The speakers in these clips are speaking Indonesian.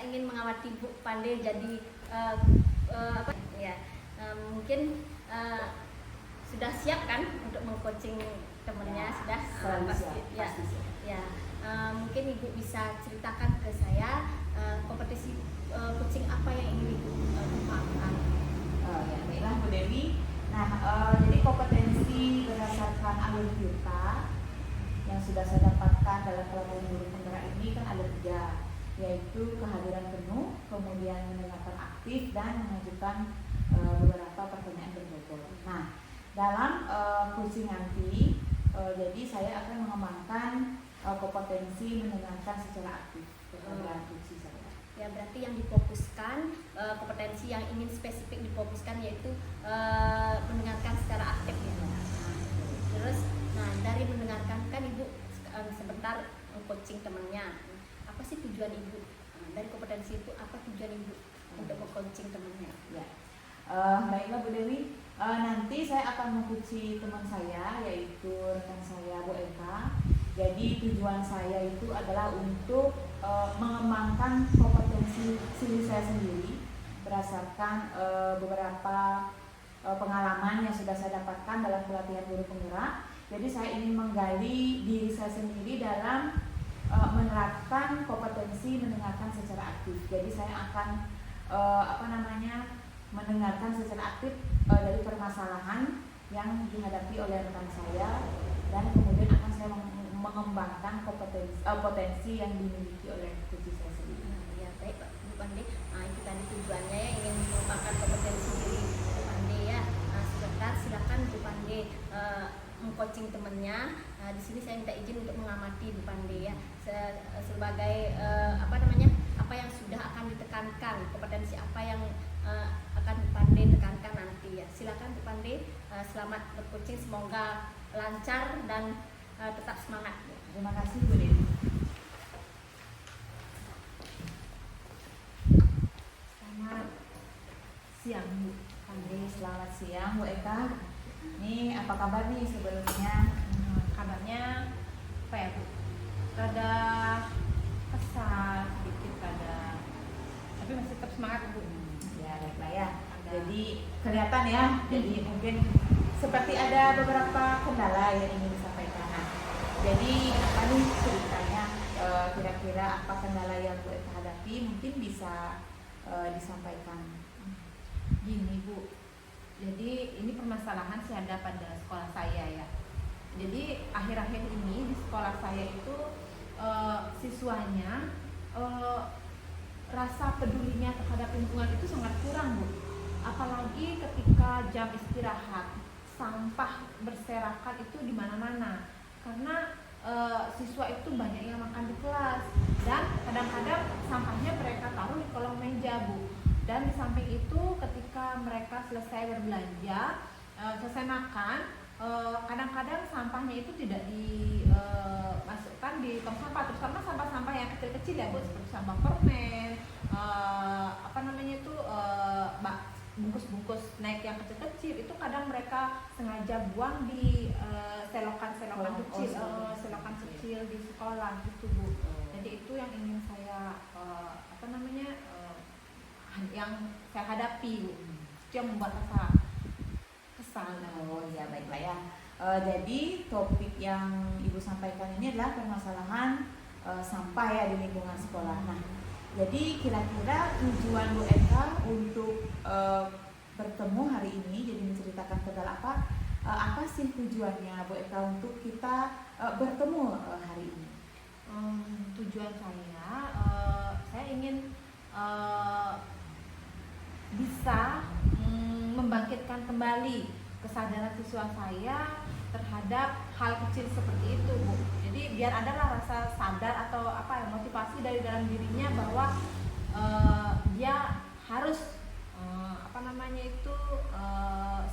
saya ingin mengamati Bu Pandey jadi apa ya, mungkin sudah siap kan untuk mengcoaching temennya? Ya, sudah pasti ya, siap. ya. Mungkin Ibu bisa ceritakan ke saya kompetisi coaching apa yang ingin Ibu kembangkan? Ya, baiklah Bu Dewi. Nah, jadi kompetensi berdasarkan alur kita yang sudah saya dapatkan dalam pelatihan guru penggerak ini kan ada 3, yaitu kehadiran penuh, kemudian mendengarkan aktif, dan mengajukan beberapa pertanyaan berbobot. Nah, dalam coaching nanti, jadi saya akan mengembangkan kompetensi mendengarkan secara aktif dalam coaching saya. Ya, berarti yang difokuskan, kompetensi yang ingin spesifik difokuskan yaitu mendengarkan secara aktif ya. Terus, nah dari mendengarkan kan Ibu sebentar coaching temannya. Apa sih tujuan Ibu dari kompetensi itu? Apa tujuan Ibu untuk coaching temannya? Ya, baiklah Bu Dewi. Nanti saya akan mengcoaching teman saya, yaitu rekan saya Bu Eka. Jadi tujuan saya itu adalah untuk mengembangkan kompetensi diri saya sendiri berdasarkan beberapa pengalaman yang sudah saya dapatkan dalam pelatihan guru penggerak. Jadi saya ingin menggali diri saya sendiri dalam menerapkan kompetensi mendengarkan secara aktif. Jadi saya akan mendengarkan secara aktif dari permasalahan yang dihadapi oleh rekan saya, dan kemudian akan saya mengembangkan potensi yang dimiliki oleh diri saya sendiri. Ya, baik Pak Bu Pandey. Itu tadi tujuannya ya, ingin mengembangkan kompetensi diri Bu Pandey ya. Sebentar, silakan Bu Pandey mengcoaching temannya. Di sini saya minta izin untuk mengamati Bu Pandey ya, sebagai apa yang sudah akan ditekankan, kompetensi apa yang akan Bu Pandey tekankan nanti ya. Silakan Bu Pandey, selamat bercoaching, semoga lancar dan tetap semangat. Terima kasih Bu Dewi. Selamat siang Bu Pandey. Selamat siang Bu Eka. Ini apa kabar nih sebelumnya? Kabarnya apa ya Bu? Rada kesal sedikit, tapi masih tetap semangat Bu. Ya, baiklah ya. Jadi kelihatan ya. Jadi mungkin seperti ada beberapa kendala yang ingin disampaikan. Nah, jadi apa nih ceritanya? Kira-kira apa kendala yang Bu Eka hadapi? Mungkin bisa disampaikan. Gini Bu, jadi ini permasalahan saya ada pada sekolah saya ya. Jadi akhir-akhir ini di sekolah saya itu siswanya rasa pedulinya terhadap lingkungan itu sangat kurang Bu. Apalagi ketika jam istirahat, sampah berserakan itu di mana-mana. Karena siswa itu banyak yang makan di kelas, dan kadang-kadang sampahnya mereka taruh di kolong meja Bu. Dan di samping itu ketika mereka selesai berbelanja, selesai makan, kadang-kadang sampahnya itu tidak dimasukkan di tong sampah, terutama sampah-sampah yang kecil-kecil ya Bu, seperti sampah permen, bungkus-bungkus snack yang kecil-kecil itu kadang mereka sengaja buang di selokan-selokan kecil, selokan kecil di sekolah gitu Bu. Jadi itu yang ingin saya yang saya hadapi Bu. Itu yang membuat rasa kesal. Oh ya, baiklah ya. Jadi topik yang Ibu sampaikan ini adalah permasalahan sampah ya di lingkungan sekolah. Nah, jadi kira-kira tujuan Bu Eka untuk bertemu hari ini, jadi menceritakan kendala apa sih tujuannya Bu Eka untuk kita bertemu hari ini? Tujuan saya ingin bisa membangkitkan kembali kesadaran siswa saya terhadap hal kecil seperti itu Bu. Jadi biar adalah rasa sadar atau motivasi dari dalam dirinya bahwa dia harus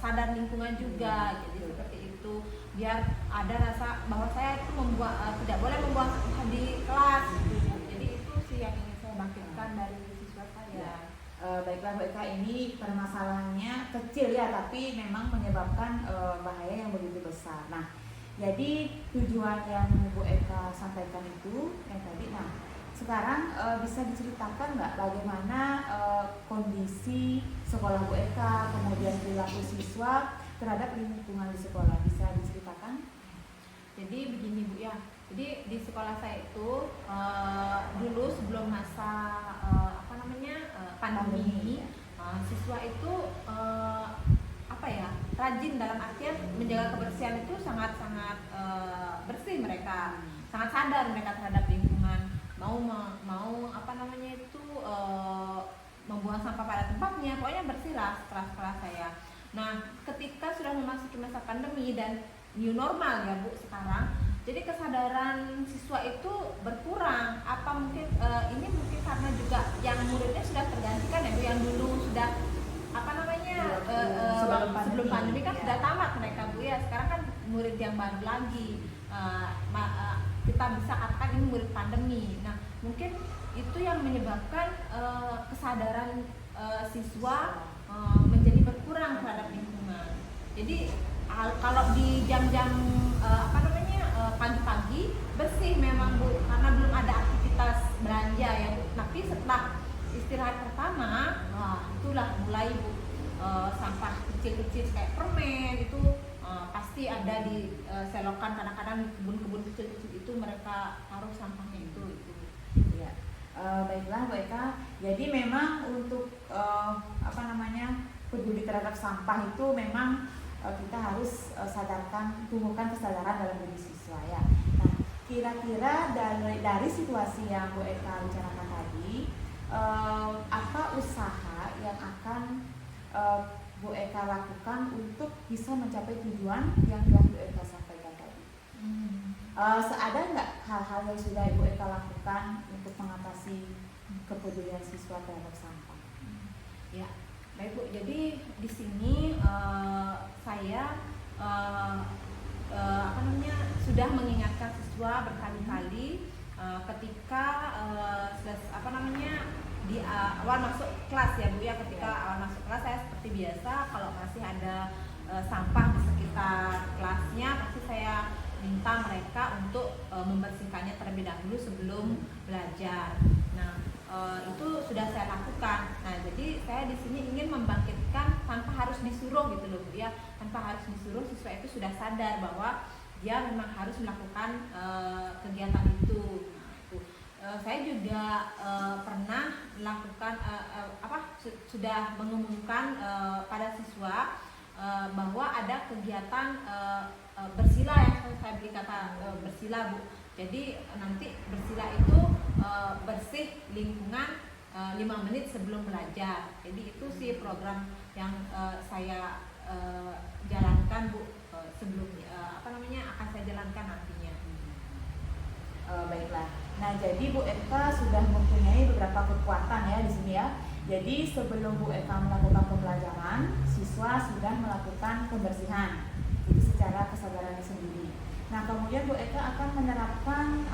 sadar lingkungan juga. Jadi seperti itu, biar ada rasa bahwa saya itu tidak boleh membuang sampah di kelas gitu Bu. Jadi itu sih yang ingin saya bangkitkan dari siswa saya. Baiklah Bu Eka, ini permasalahannya kecil ya, tapi memang menyebabkan bahaya yang begitu besar. Nah, jadi tujuan yang Bu Eka sampaikan itu yang tadi, sekarang bisa diceritakan nggak bagaimana kondisi sekolah Bu Eka, kemudian perilaku siswa terhadap lingkungan di sekolah, bisa diceritakan? Jadi begini Bu ya, jadi di sekolah saya itu dulu sebelum masa pandemi, siswa itu apa ya, rajin dalam artian menjaga kebersihan itu sangat bersih, mereka sangat sadar mereka terhadap lingkungan, mau apa namanya itu membuang sampah pada tempatnya, pokoknya bersih lah setelah saya. Nah, ketika sudah memasuki masa pandemi dan new normal ya Bu sekarang, jadi kesadaran siswa itu berkurang. Apa mungkin ini mungkin karena juga yang muridnya sudah tergantikan ya Bu, yang dulu sudah apa namanya sebelum pandemi kan sudah tamat mereka Bu ya, sekarang kan murid yang baru lagi. Kita bisa katakan ini murid pandemi. Nah, mungkin itu yang menyebabkan kesadaran siswa menjadi berkurang terhadap lingkungan. Jadi kalau di jam-jam pagi-pagi bersih memang Bu, karena belum ada aktivitas belanja ya Bu. Tapi setelah istirahat pertama, itulah mulai Bu, sampah kecil-kecil kayak permen itu pasti ada di selokan, kadang-kadang di kebun-kebun kecil-kecil itu mereka taruh sampahnya itu. Ya. Baiklah Bu Eka, jadi memang untuk peduli terhadap sampah itu memang kita harus tumbuhkan kesadaran dalam diri siswa ya. Nah, kira-kira dari situasi yang Bu Eka bicarakan tadi, apa usaha yang akan Bu Eka lakukan untuk bisa mencapai tujuan yang telah Bu Eka sampaikan tadi? Ada nggak hal-hal yang sudah Ibu Eka lakukan untuk mengatasi kepedulian siswa terhadap sampah? Ya, baik Bu. Jadi di sini saya sudah mengingatkan siswa berkali-kali ketika di awal masuk kelas ya Bu ya. Ketika awal masuk kelas saya seperti biasa, kalau masih ada sampah di sekitar kelasnya pasti saya minta mereka untuk membersihkannya terlebih dahulu sebelum belajar. Nah, itu sudah saya lakukan. Nah, jadi saya di sini ingin membangkitkan tanpa harus disuruh gitu loh Bu ya. Tanpa harus disuruh, siswa itu sudah sadar bahwa dia memang harus melakukan kegiatan itu. Saya juga pernah melakukan sudah mengumumkan pada siswa bahwa ada kegiatan bersila ya, saya beri kata bersila Bu. Jadi nanti bersila itu bersih lingkungan 5 menit sebelum belajar. Jadi itu sih program yang saya jalankan Bu sebelumnya, akan saya jalankan nantinya. Baiklah. Nah, jadi Bu Eka sudah mempunyai beberapa kekuatan ya di sini ya. Jadi sebelum Bu Eka melakukan pembelajaran, siswa sudah melakukan pembersihan. Jadi secara kesadarannya sendiri. Nah, kemudian Bu Eka akan menerapkan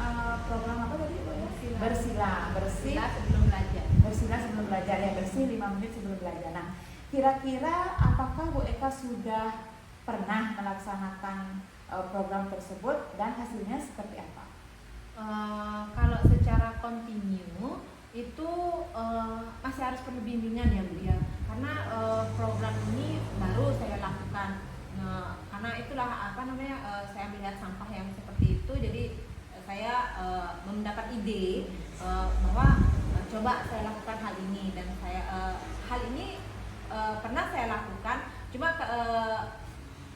program apa tadi Bu ya? Bersila sebelum belajar. Bersila sebelum belajar ya, bersih 5 menit sebelum belajar. Nah, kira-kira apakah Bu Eka sudah pernah melaksanakan program tersebut dan hasilnya seperti apa? Kalau secara kontinu itu masih harus perlu bimbingan ya Bu ya, karena program ini baru saya lakukan. Karena itulah saya melihat sampah yang seperti itu, jadi saya mendapat ide bahwa coba saya lakukan hal ini, dan hal ini pernah saya lakukan. Cuma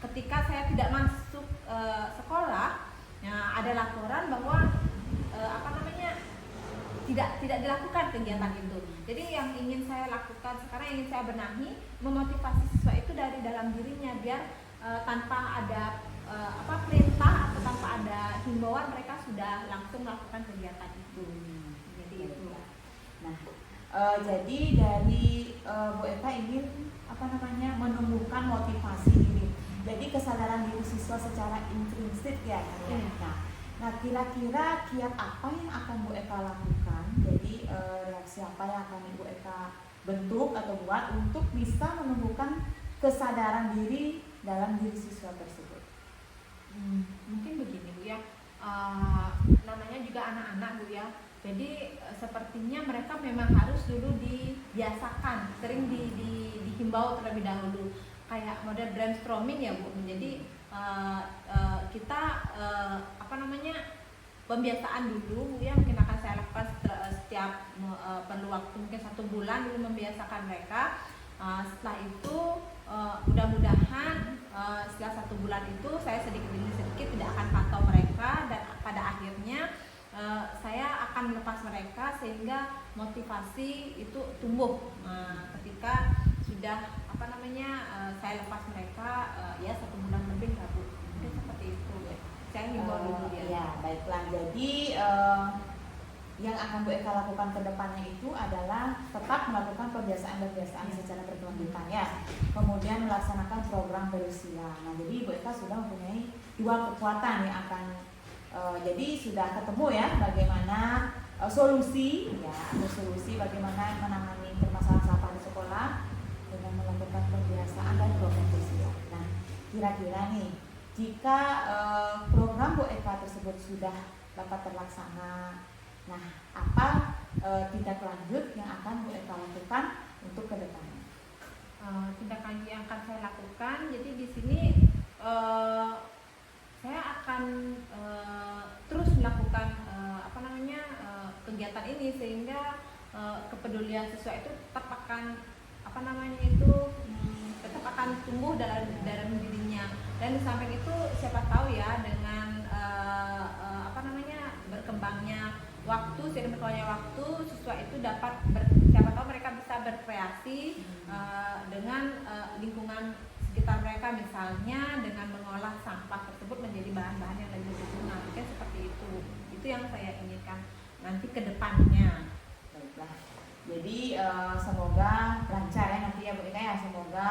ketika saya tidak masuk sekolah, ada laporan bahwa tidak dilakukan kegiatan itu. Jadi yang ingin saya lakukan sekarang, ingin saya benahi, memotivasi siswa itu dari dalam dirinya, biar tanpa ada perintah atau tanpa ada himbauan mereka sudah langsung melakukan kegiatan itu. Jadi itu. Nah, jadi dari Bu Eka ingin menumbuhkan motivasi diri. Jadi kesadaran diri siswa secara intrinsik ya. Nah, kira-kira kiat apa yang akan Bu Eka lakukan? Jadi reaksi apa yang akan Ibu Eka bentuk atau buat untuk bisa menumbuhkan kesadaran diri dalam diri siswa tersebut? Mungkin begini Bu ya, namanya juga anak-anak Bu ya. Jadi sepertinya mereka memang harus dulu dibiasakan, sering dihimbau terlebih dahulu, kayak model brainstorming ya Bu. Jadi kita apa namanya, pembiasaan dulu ya, mungkin akan saya lakukan setiap perlu waktu mungkin 1 bulan dulu membiasakan mereka. Setelah itu mudah-mudahan setelah 1 bulan itu saya sedikit demi sedikit tidak akan pantau mereka, dan pada akhirnya saya akan melepas mereka sehingga motivasi itu tumbuh ketika sudah apa namanya saya lepas mereka ya 1 bulan lebih lah Bu. Mungkin seperti itu ya. Saya himbau dulu ya. Ya, baiklah. Jadi yang akan Bu Eka lakukan ke depannya itu adalah tetap melakukan kebiasaan-kebiasaan secara berkelanjutan ya. Kemudian melaksanakan program berusia. Nah, jadi Bu Eka sudah mempunyai 2 kekuatan yang akan jadi sudah ketemu ya bagaimana solusi ya, ada solusi bagaimana menangani permasalahan sampah di sekolah dengan melakukan pembiasaan dan program berusia. Nah, kira-kira nih jika program Bu Eka tersebut sudah dapat terlaksana, nah apa tindak lanjut yang akan Bu Eka lakukan untuk kedepannya? Tindak lanjut yang akan saya lakukan, jadi di sini saya akan terus melakukan apa namanya kegiatan ini sehingga kepedulian siswa itu tetap akan apa namanya itu tetap akan tumbuh dalam dirinya. Dan di samping itu siapa tahu ya dengan apa namanya berkembangnya waktu, seiring berkembangnya waktu, siswa itu dapat siapa tahu mereka bisa berkreasi dengan lingkungan sekitar mereka, misalnya dengan mengolah sampah tersebut menjadi bahan-bahan yang lebih berguna. Mungkin seperti itu yang saya inginkan nanti ke depannya. Baiklah. Jadi semoga lancar ya nanti ya Bu Eka ya, semoga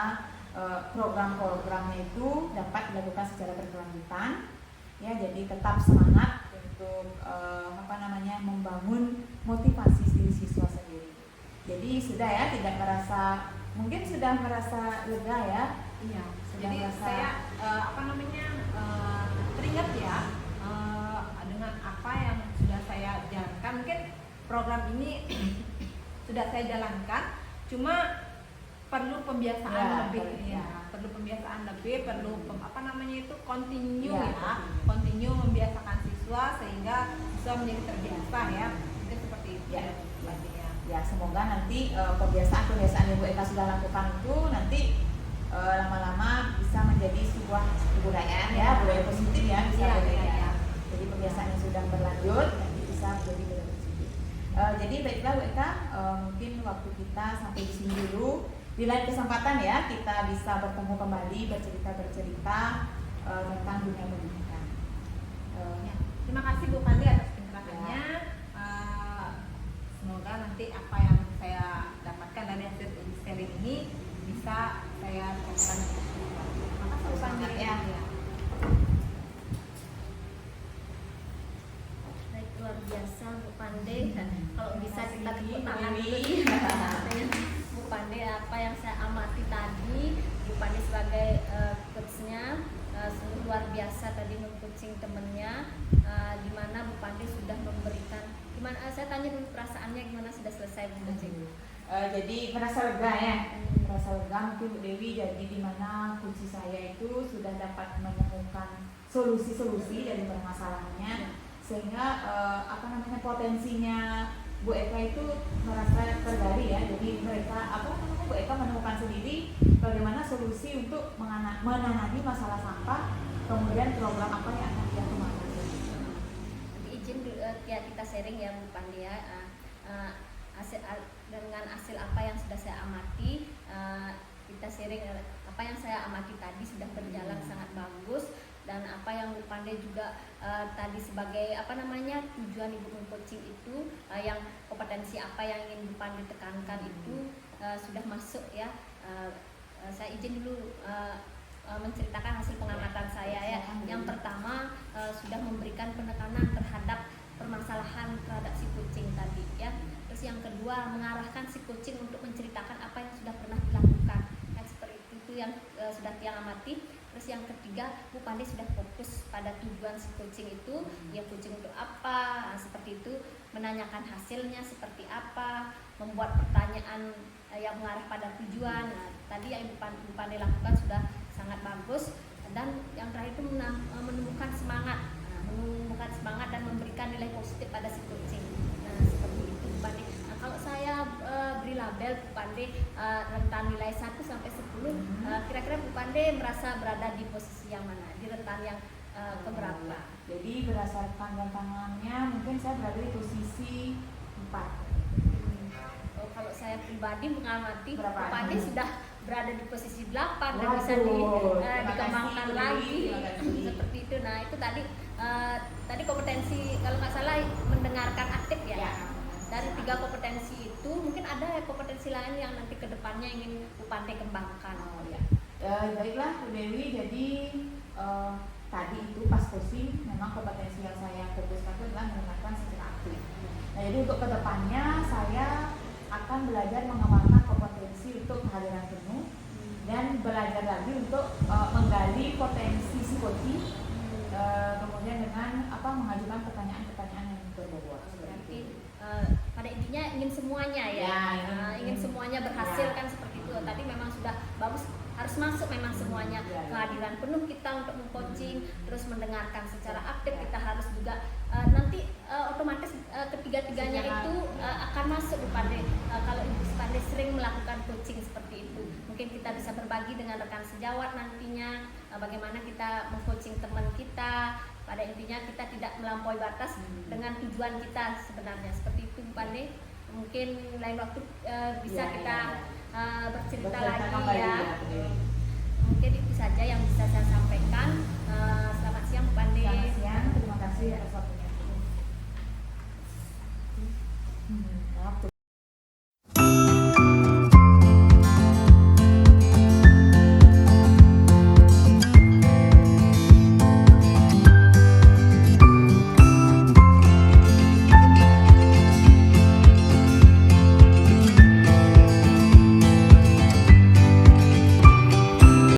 program-programnya itu dapat dilakukan secara berkelanjutan ya, jadi tetap semangat untuk apa namanya membangun motivasi diri siswa sendiri. Jadi sudah ya, tidak merasa, mungkin sudah merasa lega ya. Iya. Sudah Jadi merasa, saya apa namanya teringat ya dengan apa yang sudah saya jalankan. Mungkin program ini sudah saya jalankan, cuma perlu pembiasaan ya, lebih ya, perlu pembiasaan lebih, perlu apa namanya itu continue ya, continue membiasakan siswa sehingga siswa menjadi terbiasa ya. Mungkin seperti itu ya. Ya. Semoga nanti kebiasaan-kebiasaan yang Bu Eka sudah lakukan itu nanti lama-lama bisa menjadi sebuah kebudayaan ya, budaya positif ya, bisa budaya. Jadi kebiasaan yang sudah berlanjut nanti bisa menjadi budaya positif. Jadi baiklah Bu Eka, mungkin waktu kita sampai di sini dulu. Di lain kesempatan ya kita bisa bertemu kembali, bercerita tentang dunia pendidikan. Ya. Terima kasih Bu Kandi atas pencerahannya. Semoga nanti apa yang saya dapatkan dari hasil sharing ini bisa saya terapkan. Terima kasih Bu Kandi ya. Baik, luar biasa Bu Pande. Kalau bisa kita tepuk tangan dulu Bu Pande. Apa yang saya amati tadi, Bu Pande sebagai coachnya sungguh luar biasa tadi meng-coaching temennya, di mana Bu Pande sudah memberikan, gimana, saya tanya dulu perasaannya gimana sudah selesai coaching. Jadi merasa lega ya, merasa lega mungkin Bu Dewi. Jadi di mana kunci saya itu sudah dapat menemukan solusi-solusi dari permasalahannya, sehingga apa namanya potensinya Bu Eka itu merasa tergali ya. Jadi mereka apa namanya Bu Eka menemukan sendiri bagaimana solusi untuk menangani masalah sampah, kemudian program apa yang akan dia kembangkan. Nanti izin ya kita sharing ya Bu Pande ya, dengan hasil apa yang sudah saya amati, kita sharing apa yang saya amati tadi sudah berjalan sangat bagus. Dan apa yang Bu Pande juga tadi sebagai apa namanya tujuan Ibu meng-coaching itu, yang kompetensi apa yang ingin Bu Pande tekankan itu sudah masuk ya. Saya izin dulu menceritakan hasil pengamatan saya ya. Yang pertama sudah memberikan penekanan terhadap permasalahan terhadap si kucing tadi ya. Terus yang kedua mengarahkan si kucing untuk menceritakan apa yang sudah pernah dilakukan. Kan seperti itu yang sudah Tiang amati. Terus yang ketiga, Bu Pande sudah fokus pada tujuan si kucing itu, ya kucing untuk apa, seperti itu. menanyakan hasilnya seperti apa, membuat pertanyaan yang mengarah pada tujuan. Nah, tadi yang Bu Pande lakukan sudah sangat bagus. Dan yang terakhir itu menumbuhkan semangat, menumbuhkan semangat dan memberikan nilai positif pada si coaching. Nah, seperti itu Bu Pande. Nah, kalau saya beri label Bu Pande rentan nilai 1 sampai 10, kira-kira Bu Pande merasa berada di posisi yang mana? Di rentan yang keberapa? Jadi berdasarkan tantangannya mungkin saya berada di posisi 4. Kalau saya pribadi mengamati Bu Berapa? Pande sudah berada di posisi 8 dan Waduh, bisa terima dikembangkan kasih, lagi. terima kasih. Seperti itu. Nah, itu tadi kompetensi kalau nggak salah mendengarkan aktif ya. Ya. Dari 3 kompetensi itu mungkin ada kompetensi lain yang nanti kedepannya ingin Bu Pande kembangkan. Oh ya. Baiklah Bu Dewi, jadi tadi itu pas coaching memang kompetensi yang saya fokuskan itu adalah mendengarkan secara aktif. Nah, jadi untuk kedepannya saya akan belajar mengembangkan kompetensi untuk kehadiran penuh dan belajar lagi untuk menggali potensi si coaching, kemudian dengan mengajukan pertanyaan-pertanyaan yang berbobot. Berarti pada intinya ingin semuanya ya, ingin semuanya berhasil kan seperti itu. Tadi memang sudah bagus, harus masuk memang semuanya, kehadiran penuh kita untuk mengcoaching, terus mendengarkan secara aktif, kita harus juga nanti otomatis ketiga-tiganya itu akan masuk Bu Pande. Kalau Ibu Pande sering melakukan coaching seperti itu, mungkin kita bisa berbagi dengan rekan sejawat nantinya bagaimana kita mengcoaching teman kita. Pada intinya kita tidak melampaui batas dengan tujuan kita sebenarnya, seperti itu Bu Pande. Mungkin lain waktu bisa kita bercerita lagi ya. Mungkin itu saja yang bisa saya sampaikan. Selamat siang Bu Pande. Selamat siang, terima kasih atas waktunya.